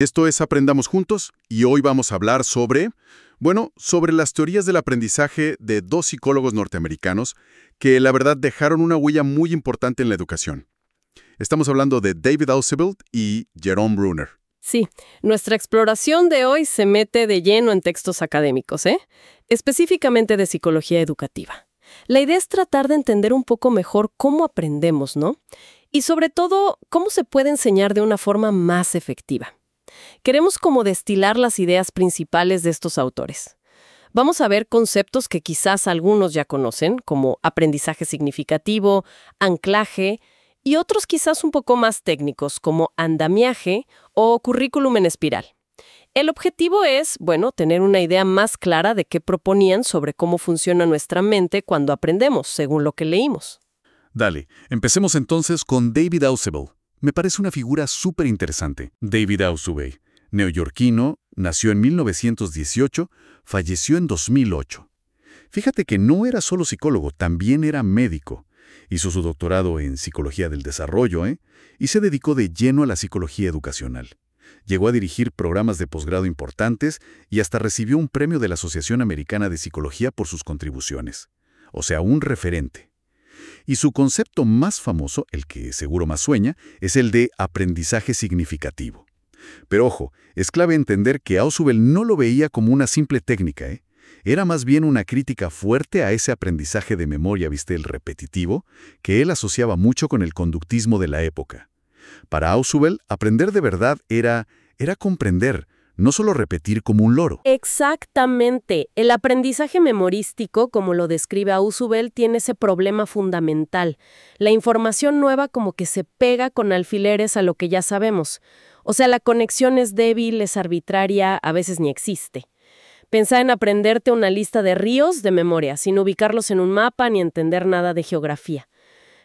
Esto es Aprendamos Juntos y hoy vamos a hablar sobre las teorías del aprendizaje de dos psicólogos norteamericanos que la verdad dejaron una huella muy importante en la educación. Estamos hablando de David Ausubel y Jerome Bruner. Sí, nuestra exploración de hoy se mete de lleno en textos académicos, específicamente de psicología educativa. La idea es tratar de entender un poco mejor cómo aprendemos, ¿no? Y sobre todo, cómo se puede enseñar de una forma más efectiva. Queremos como destilar las ideas principales de estos autores. Vamos a ver conceptos que quizás algunos ya conocen, como aprendizaje significativo, anclaje, y otros quizás un poco más técnicos, como andamiaje o currículum en espiral. El objetivo es, tener una idea más clara de qué proponían sobre cómo funciona nuestra mente cuando aprendemos, según lo que leímos. Dale, empecemos entonces con David Ausubel. Me parece una figura súper interesante. David Ausubel, neoyorquino, nació en 1918, falleció en 2008. Fíjate que no era solo psicólogo, también era médico. Hizo su doctorado en Psicología del Desarrollo, y se dedicó de lleno a la psicología educacional. Llegó a dirigir programas de posgrado importantes y hasta recibió un premio de la Asociación Americana de Psicología por sus contribuciones. O sea, un referente. Y su concepto más famoso, el que seguro más sueña, es el de aprendizaje significativo. Pero ojo, es clave entender que Ausubel no lo veía como una simple técnica, Era más bien una crítica fuerte a ese aprendizaje de memoria, el repetitivo, que él asociaba mucho con el conductismo de la época. Para Ausubel, aprender de verdad era comprender, no solo repetir como un loro. Exactamente. El aprendizaje memorístico, como lo describe Ausubel, tiene ese problema fundamental. La información nueva como que se pega con alfileres a lo que ya sabemos. O sea, la conexión es débil, es arbitraria, a veces ni existe. Pensá en aprenderte una lista de ríos de memoria, sin ubicarlos en un mapa ni entender nada de geografía.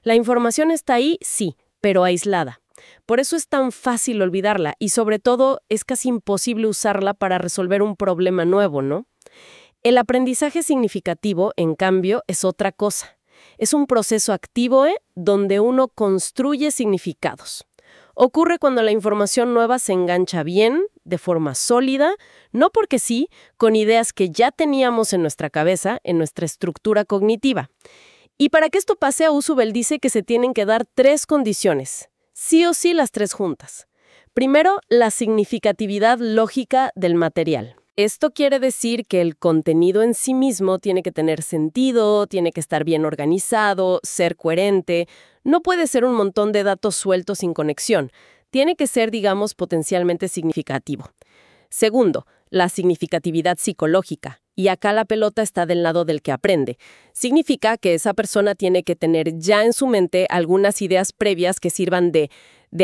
La información está ahí, sí, pero aislada. Por eso es tan fácil olvidarla y sobre todo es casi imposible usarla para resolver un problema nuevo, ¿no? El aprendizaje significativo, en cambio, es otra cosa. Es un proceso activo, donde uno construye significados. Ocurre cuando la información nueva se engancha bien, de forma sólida, no porque sí, con ideas que ya teníamos en nuestra cabeza, en nuestra estructura cognitiva. Y para que esto pase, Ausubel dice que se tienen que dar 3 condiciones. Sí o sí las 3 juntas. Primero, la significatividad lógica del material. Esto quiere decir que el contenido en sí mismo tiene que tener sentido, tiene que estar bien organizado, ser coherente. No puede ser un montón de datos sueltos sin conexión. Tiene que ser, potencialmente significativo. Segundo, la significatividad psicológica. Y acá la pelota está del lado del que aprende. Significa que esa persona tiene que tener ya en su mente algunas ideas previas que sirvan de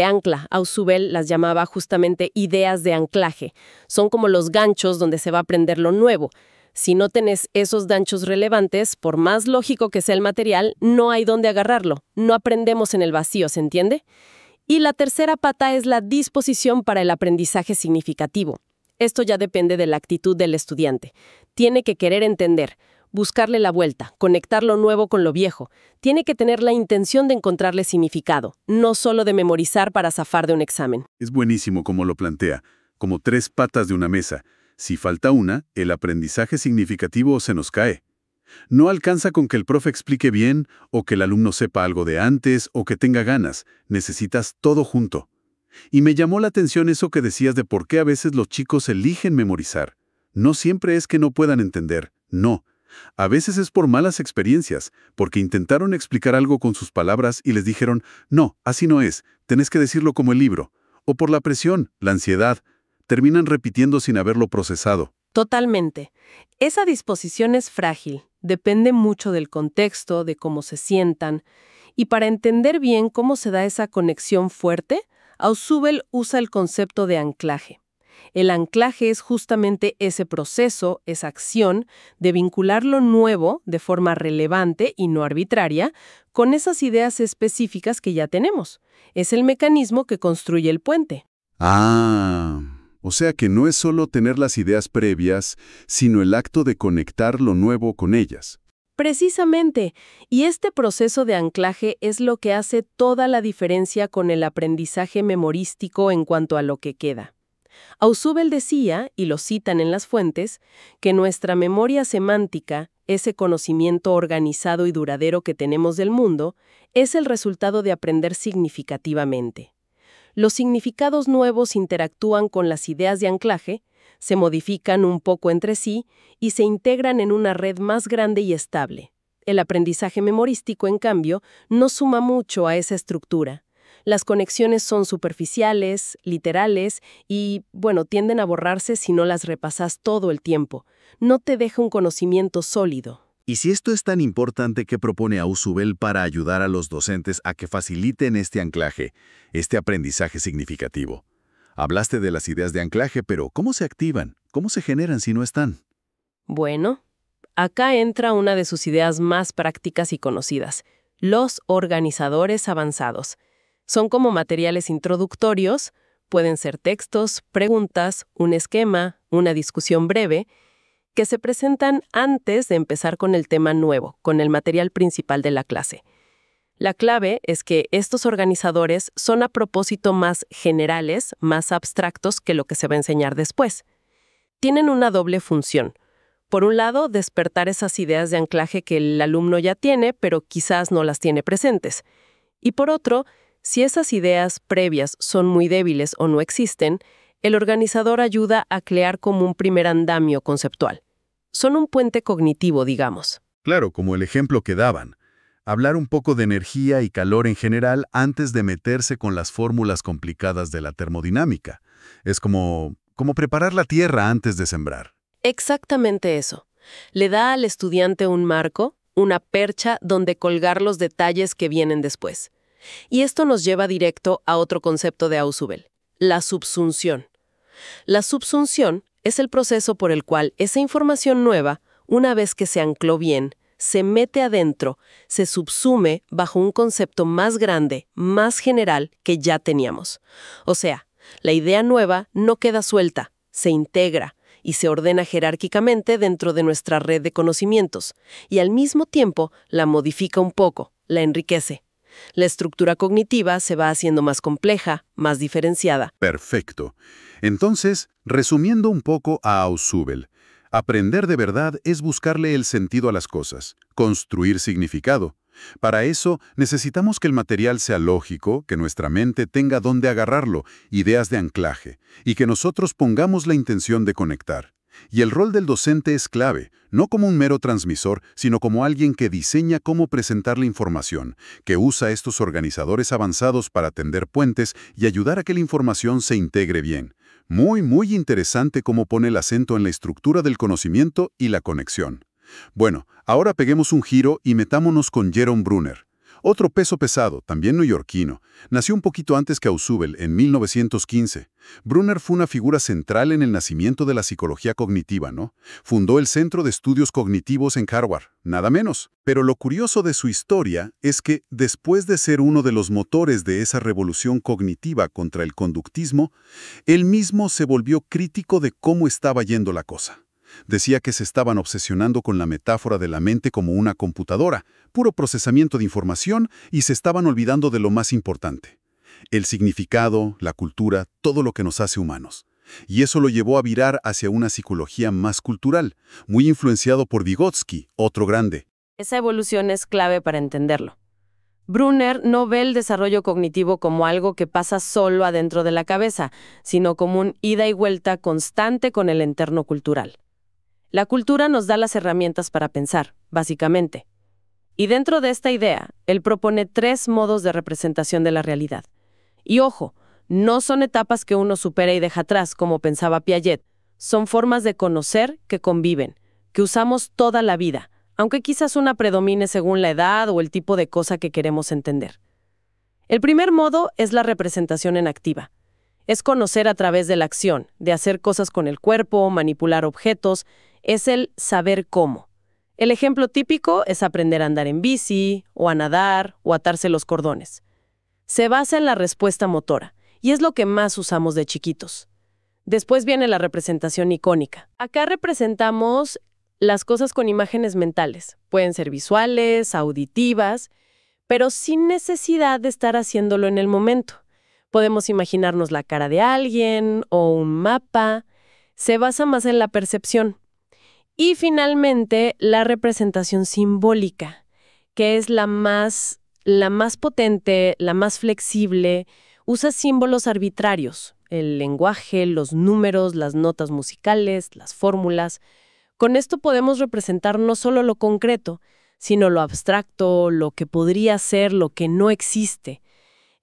ancla. Ausubel las llamaba justamente ideas de anclaje. Son como los ganchos donde se va a aprender lo nuevo. Si no tenés esos ganchos relevantes, por más lógico que sea el material, no hay dónde agarrarlo. No aprendemos en el vacío, ¿se entiende? Y la tercera pata es la disposición para el aprendizaje significativo. Esto ya depende de la actitud del estudiante. Tiene que querer entender, buscarle la vuelta, conectar lo nuevo con lo viejo. Tiene que tener la intención de encontrarle significado, no solo de memorizar para zafar de un examen. Es buenísimo como lo plantea, como 3 patas de una mesa. Si falta una, el aprendizaje significativo se nos cae. No alcanza con que el profe explique bien, o que el alumno sepa algo de antes, o que tenga ganas. Necesitas todo junto. Y me llamó la atención eso que decías de por qué a veces los chicos eligen memorizar. No siempre es que no puedan entender, no. A veces es por malas experiencias, porque intentaron explicar algo con sus palabras y les dijeron, no, así no es, tenés que decirlo como el libro. O por la presión, la ansiedad, terminan repitiendo sin haberlo procesado. Totalmente. Esa disposición es frágil, depende mucho del contexto, de cómo se sientan. Y para entender bien cómo se da esa conexión fuerte, Ausubel usa el concepto de anclaje. El anclaje es justamente ese proceso, esa acción de vincular lo nuevo de forma relevante y no arbitraria con esas ideas específicas que ya tenemos. Es el mecanismo que construye el puente. O sea que no es solo tener las ideas previas, sino el acto de conectar lo nuevo con ellas. Precisamente, y este proceso de anclaje es lo que hace toda la diferencia con el aprendizaje memorístico en cuanto a lo que queda. Ausubel decía, y lo citan en las fuentes, que nuestra memoria semántica, ese conocimiento organizado y duradero que tenemos del mundo, es el resultado de aprender significativamente. Los significados nuevos interactúan con las ideas de anclaje, se modifican un poco entre sí y se integran en una red más grande y estable. El aprendizaje memorístico, en cambio, no suma mucho a esa estructura. Las conexiones son superficiales, literales y, tienden a borrarse si no las repasas todo el tiempo. No te deja un conocimiento sólido. Y si esto es tan importante, ¿qué propone Ausubel para ayudar a los docentes a que faciliten este anclaje, este aprendizaje significativo? Hablaste de las ideas de anclaje, pero ¿cómo se activan? ¿Cómo se generan si no están? Bueno, acá entra una de sus ideas más prácticas y conocidas, los organizadores avanzados. Son como materiales introductorios, pueden ser textos, preguntas, un esquema, una discusión breve, que se presentan antes de empezar con el tema nuevo, con el material principal de la clase. La clave es que estos organizadores son a propósito más generales, más abstractos que lo que se va a enseñar después. Tienen una doble función. Por un lado, despertar esas ideas de anclaje que el alumno ya tiene, pero quizás no las tiene presentes. Y por otro, si esas ideas previas son muy débiles o no existen, el organizador ayuda a crear como un primer andamio conceptual. Son un puente cognitivo, digamos. Claro, como el ejemplo que daban. Hablar un poco de energía y calor en general antes de meterse con las fórmulas complicadas de la termodinámica. Es como preparar la tierra antes de sembrar. Exactamente eso. Le da al estudiante un marco, una percha donde colgar los detalles que vienen después. Y esto nos lleva directo a otro concepto de Ausubel, la subsunción. La subsunción es el proceso por el cual esa información nueva, una vez que se ancló bien, se mete adentro, se subsume bajo un concepto más grande, más general que ya teníamos. O sea, la idea nueva no queda suelta, se integra y se ordena jerárquicamente dentro de nuestra red de conocimientos, y al mismo tiempo la modifica un poco, la enriquece. La estructura cognitiva se va haciendo más compleja, más diferenciada. Perfecto. Entonces, resumiendo un poco a Ausubel, aprender de verdad es buscarle el sentido a las cosas, construir significado. Para eso, necesitamos que el material sea lógico, que nuestra mente tenga dónde agarrarlo, ideas de anclaje, y que nosotros pongamos la intención de conectar. Y el rol del docente es clave, no como un mero transmisor, sino como alguien que diseña cómo presentar la información, que usa estos organizadores avanzados para tender puentes y ayudar a que la información se integre bien. Muy, muy interesante cómo pone el acento en la estructura del conocimiento y la conexión. Bueno, ahora peguemos un giro y metámonos con Jerome Bruner. Otro peso pesado, también neoyorquino. Nació un poquito antes que Ausubel, en 1915. Bruner fue una figura central en el nacimiento de la psicología cognitiva, ¿no? Fundó el Centro de Estudios Cognitivos en Harvard, nada menos. Pero lo curioso de su historia es que, después de ser uno de los motores de esa revolución cognitiva contra el conductismo, él mismo se volvió crítico de cómo estaba yendo la cosa. Decía que se estaban obsesionando con la metáfora de la mente como una computadora, puro procesamiento de información, y se estaban olvidando de lo más importante: el significado, la cultura, todo lo que nos hace humanos. Y eso lo llevó a virar hacia una psicología más cultural, muy influenciado por Vygotsky, otro grande. Esa evolución es clave para entenderlo. Bruner no ve el desarrollo cognitivo como algo que pasa solo adentro de la cabeza, sino como un ida y vuelta constante con el entorno cultural. La cultura nos da las herramientas para pensar, básicamente. Y dentro de esta idea, él propone 3 modos de representación de la realidad. Y ojo, no son etapas que uno supera y deja atrás, como pensaba Piaget. Son formas de conocer que conviven, que usamos toda la vida, aunque quizás una predomine según la edad o el tipo de cosa que queremos entender. El primer modo es la representación en activa. Es conocer a través de la acción, de hacer cosas con el cuerpo, manipular objetos. Es el saber cómo. El ejemplo típico es aprender a andar en bici, o a nadar, o atarse los cordones. Se basa en la respuesta motora, y es lo que más usamos de chiquitos. Después viene la representación icónica. Acá representamos las cosas con imágenes mentales. Pueden ser visuales, auditivas, pero sin necesidad de estar haciéndolo en el momento. Podemos imaginarnos la cara de alguien o un mapa. Se basa más en la percepción. Y finalmente, la representación simbólica, que es la más potente, la más flexible. Usa símbolos arbitrarios, el lenguaje, los números, las notas musicales, las fórmulas. Con esto podemos representar no solo lo concreto, sino lo abstracto, lo que podría ser, lo que no existe.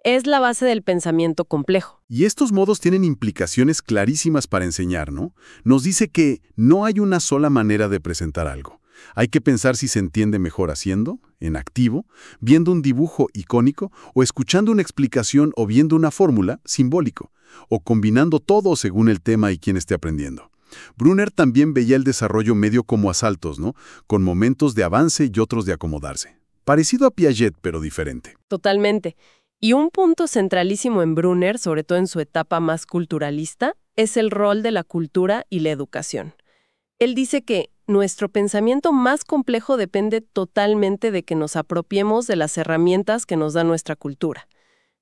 Es la base del pensamiento complejo. Y estos modos tienen implicaciones clarísimas para enseñar, ¿no? Nos dice que no hay una sola manera de presentar algo. Hay que pensar si se entiende mejor haciendo, en activo, viendo un dibujo icónico, o escuchando una explicación o viendo una fórmula, simbólico, o combinando todo según el tema y quien esté aprendiendo. Brunner también veía el desarrollo medio como asaltos, ¿no? Con momentos de avance y otros de acomodarse. Parecido a Piaget, pero diferente. Totalmente. Y un punto centralísimo en Brunner, sobre todo en su etapa más culturalista, es el rol de la cultura y la educación. Él dice que nuestro pensamiento más complejo depende totalmente de que nos apropiemos de las herramientas que nos da nuestra cultura.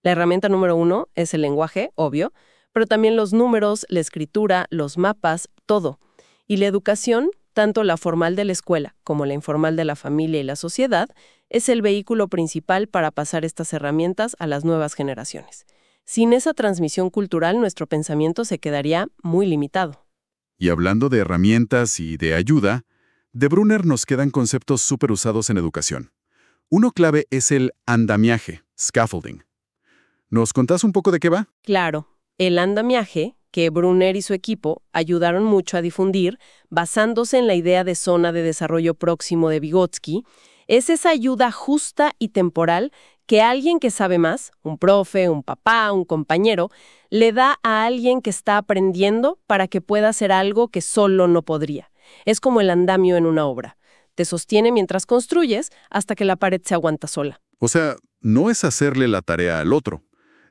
La herramienta número 1 es el lenguaje, obvio, pero también los números, la escritura, los mapas, todo. Y la educación, tanto la formal de la escuela como la informal de la familia y la sociedad, es el vehículo principal para pasar estas herramientas a las nuevas generaciones. Sin esa transmisión cultural, nuestro pensamiento se quedaría muy limitado. Y hablando de herramientas y de ayuda, de Brunner nos quedan conceptos súper usados en educación. Uno clave es el andamiaje, scaffolding. ¿Nos contás un poco de qué va? Claro, el andamiaje, que Brunner y su equipo ayudaron mucho a difundir, basándose en la idea de zona de desarrollo próximo de Vygotsky, es esa ayuda justa y temporal que alguien que sabe más, un profe, un papá, un compañero, le da a alguien que está aprendiendo para que pueda hacer algo que solo no podría. Es como el andamio en una obra. Te sostiene mientras construyes hasta que la pared se aguanta sola. O sea, no es hacerle la tarea al otro,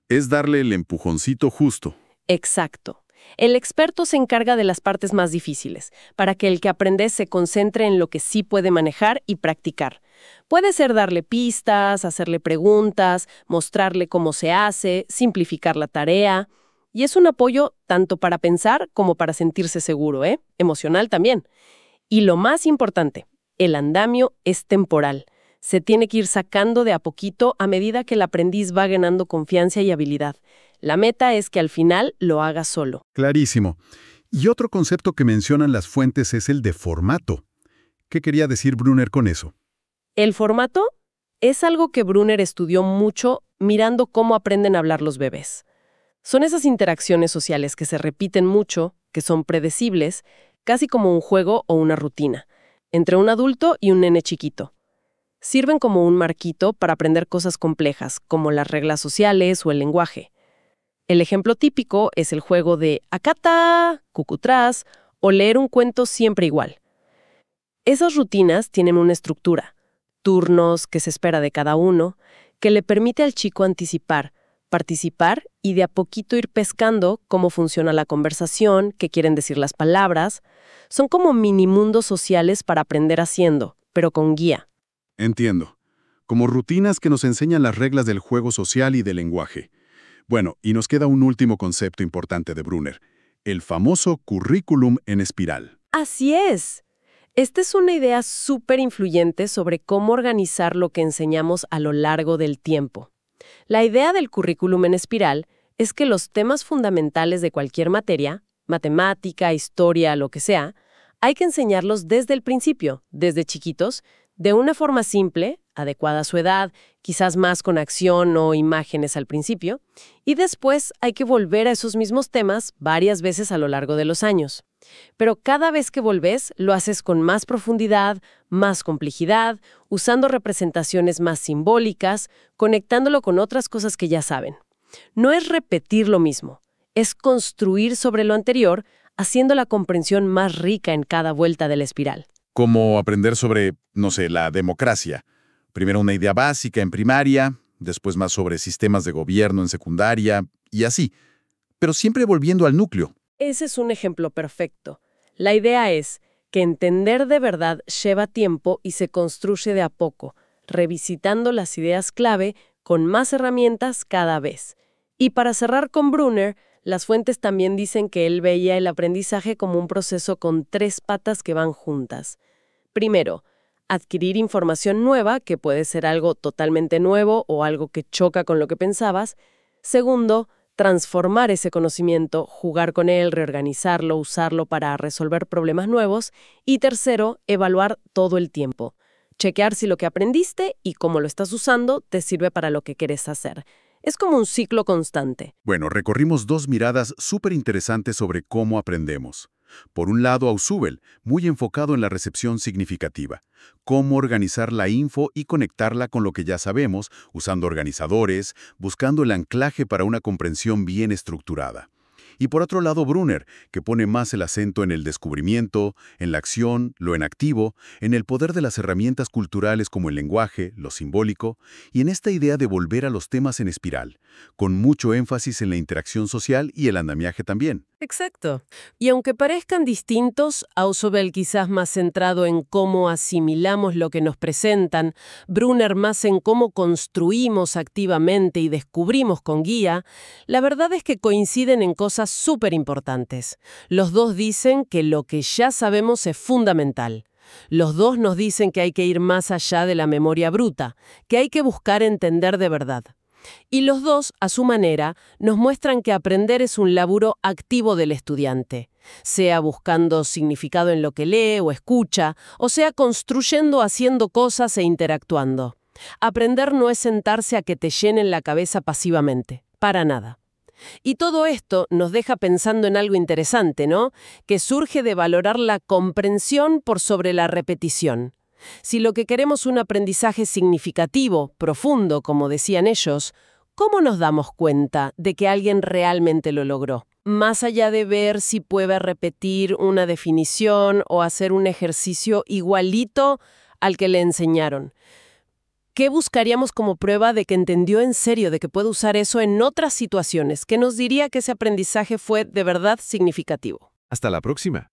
es darle el empujoncito justo. Exacto. El experto se encarga de las partes más difíciles, para que el que aprende se concentre en lo que sí puede manejar y practicar. Puede ser darle pistas, hacerle preguntas, mostrarle cómo se hace, simplificar la tarea. Y es un apoyo tanto para pensar como para sentirse seguro, emocional también. Y lo más importante, el andamio es temporal. Se tiene que ir sacando de a poquito a medida que el aprendiz va ganando confianza y habilidad. La meta es que al final lo haga solo. Clarísimo. Y otro concepto que mencionan las fuentes es el de formato. ¿Qué quería decir Brunner con eso? El formato es algo que Brunner estudió mucho mirando cómo aprenden a hablar los bebés. Son esas interacciones sociales que se repiten mucho, que son predecibles, casi como un juego o una rutina, entre un adulto y un nene chiquito. Sirven como un marquito para aprender cosas complejas, como las reglas sociales o el lenguaje. El ejemplo típico es el juego de acata, cucutrás o leer un cuento siempre igual. Esas rutinas tienen una estructura, turnos que se espera de cada uno, que le permite al chico anticipar, participar y de a poquito ir pescando cómo funciona la conversación, qué quieren decir las palabras. Son como mini mundos sociales para aprender haciendo, pero con guía. Entiendo. Como rutinas que nos enseñan las reglas del juego social y del lenguaje. Bueno, y nos queda un último concepto importante de Brunner, el famoso currículum en espiral. Así es. Esta es una idea súper influyente sobre cómo organizar lo que enseñamos a lo largo del tiempo. La idea del currículum en espiral es que los temas fundamentales de cualquier materia, matemática, historia, lo que sea, hay que enseñarlos desde el principio, desde chiquitos, de una forma simple, adecuada a su edad, quizás más con acción o imágenes al principio, y después hay que volver a esos mismos temas varias veces a lo largo de los años. Pero cada vez que volvés, lo haces con más profundidad, más complejidad, usando representaciones más simbólicas, conectándolo con otras cosas que ya saben. No es repetir lo mismo, es construir sobre lo anterior, haciendo la comprensión más rica en cada vuelta de la espiral. Como aprender sobre, no sé, la democracia. Primero una idea básica en primaria, después más sobre sistemas de gobierno en secundaria, y así. Pero siempre volviendo al núcleo. Ese es un ejemplo perfecto. La idea es que entender de verdad lleva tiempo y se construye de a poco, revisitando las ideas clave con más herramientas cada vez. Y para cerrar con Brunner, las fuentes también dicen que él veía el aprendizaje como un proceso con 3 patas que van juntas. Primero, adquirir información nueva, que puede ser algo totalmente nuevo o algo que choca con lo que pensabas. Segundo, transformar ese conocimiento, jugar con él, reorganizarlo, usarlo para resolver problemas nuevos. Y tercero, evaluar todo el tiempo. Chequear si lo que aprendiste y cómo lo estás usando te sirve para lo que quieres hacer. Es como un ciclo constante. Bueno, recorrimos 2 miradas súper interesantes sobre cómo aprendemos. Por un lado, Ausubel, muy enfocado en la recepción significativa. Cómo organizar la info y conectarla con lo que ya sabemos, usando organizadores, buscando el anclaje para una comprensión bien estructurada. Y por otro lado, Brunner, que pone más el acento en el descubrimiento, en la acción, lo enactivo, en el poder de las herramientas culturales como el lenguaje, lo simbólico, y en esta idea de volver a los temas en espiral, con mucho énfasis en la interacción social y el andamiaje también. Exacto. Y aunque parezcan distintos, Ausubel quizás más centrado en cómo asimilamos lo que nos presentan, Brunner más en cómo construimos activamente y descubrimos con guía, la verdad es que coinciden en cosas súper importantes. Los dos dicen que lo que ya sabemos es fundamental. Los dos nos dicen que hay que ir más allá de la memoria bruta, que hay que buscar entender de verdad. Y los dos, a su manera, nos muestran que aprender es un laburo activo del estudiante, sea buscando significado en lo que lee o escucha, o sea construyendo, haciendo cosas e interactuando. Aprender no es sentarse a que te llenen la cabeza pasivamente, para nada. Y todo esto nos deja pensando en algo interesante, ¿no? Que surge de valorar la comprensión por sobre la repetición. Si lo que queremos es un aprendizaje significativo, profundo, como decían ellos, ¿cómo nos damos cuenta de que alguien realmente lo logró? Más allá de ver si puede repetir una definición o hacer un ejercicio igualito al que le enseñaron. ¿Qué buscaríamos como prueba de que entendió en serio, de que puede usar eso en otras situaciones? ¿Qué nos diría que ese aprendizaje fue de verdad significativo? Hasta la próxima.